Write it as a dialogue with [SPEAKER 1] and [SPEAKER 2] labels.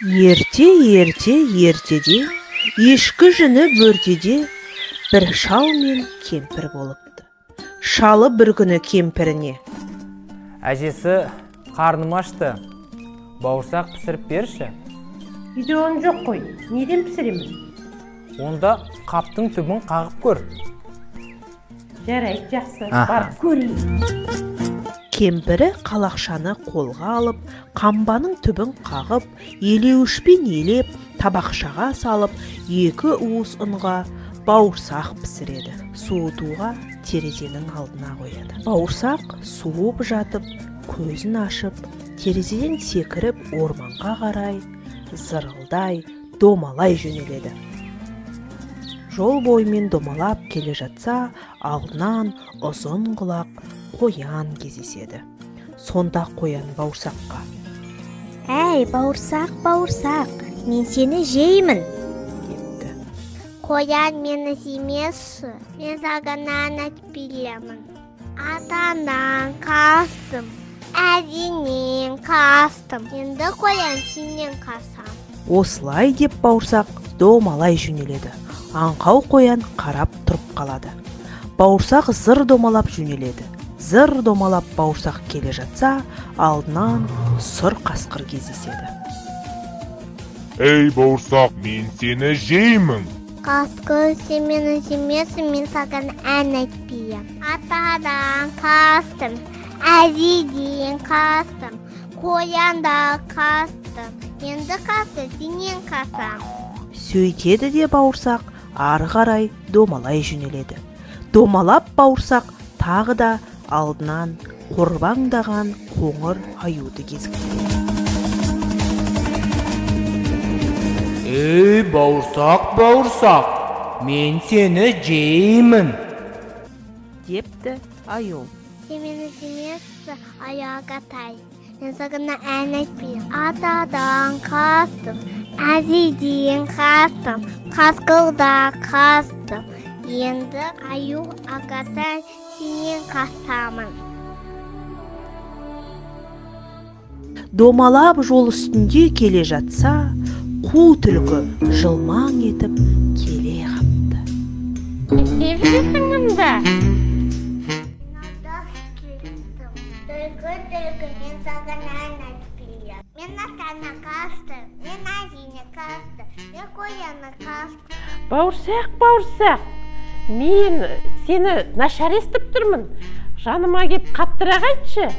[SPEAKER 1] Ертеде ешкі жүні бөртеде бір шал мен кемпір болыпты. Шалы бір күні кемпіріне:
[SPEAKER 2] Әжесі, қарным ашты, бауырсақ пісіріп берші.
[SPEAKER 3] Үйде он жоқ қой, неден пісіреміз?
[SPEAKER 2] Онда қаптың түбін қағып көр.
[SPEAKER 3] Жарайды, жақсы, барып көрейін.
[SPEAKER 1] Кемпірі қалақшаны қолға алып, қамбаның түбін қағып, елеуішпен елеп, табақшаға салып, 2 уыс ұнға бауырсақ пісіреді. Суытуға терезенің алдына қояды. Бауырсақ суып жатып, көзін ашып, терезеден секіріп орманға қарай, зырылдай, домалай жөнеледі. Жол бойымен домалап келе жатса, алдынан ұзын құлақ қоян кездеседі. Сонда қоян бауырсаққа:
[SPEAKER 4] «Әй, бауырсақ, мен сені жеймін»,
[SPEAKER 1] депті.
[SPEAKER 5] Қоян мені жемеші, мен саған ән айтып беремін. Атаңнан қастым, әжеңнен қастым, енді қоян сенен қасам.
[SPEAKER 1] Осылай деп бауырсақ домалай жөнеледі. Аңқау қоян қарап тұрып қалады. Бауырсақ зыр домалап жөнеледі. Зыр домалап бауырсақ келе жатса, алдынан сұр қасқыр кездеседі.
[SPEAKER 6] «Ей, бауырсақ, мен сені жеймін!»
[SPEAKER 5] Қасқыр, сен мені жемесің, мен саған ән айтып беремін. Атадан қастым, әжеден қастым, қоянда қастым, енді қасты сенен қасам.
[SPEAKER 1] Сөйтеді де бауырсақ ары қарай домалай жөнеледі. Домалап бауырсақ тағы да алдынан қорбаңдаған қоңыр аюды кезіктіреді.
[SPEAKER 2] «Ей, бауырсақ, мен сені жеймін!»
[SPEAKER 1] депті аю.
[SPEAKER 5] Сен мені жемесің, аяға тай, мен саған ән айтып беремін. Атадан қастым, әжеден қастым, қасқырда қастым, енді аю ағатай сенен қастамын.
[SPEAKER 1] Домалап жол үстінде келе жатса, қу түлкі жылмаң етіп келе қапты.
[SPEAKER 3] Не білесің мұнда?
[SPEAKER 5] Түлкі, мен саған ән айтып беремін. Мен атаңа қастым, мен әжеңе қастым, мен қоянға қастым.
[SPEAKER 3] Бауырсақ, мен сені нашар естіп тұрмын. Жаныма кеп қаттырақ айтшы.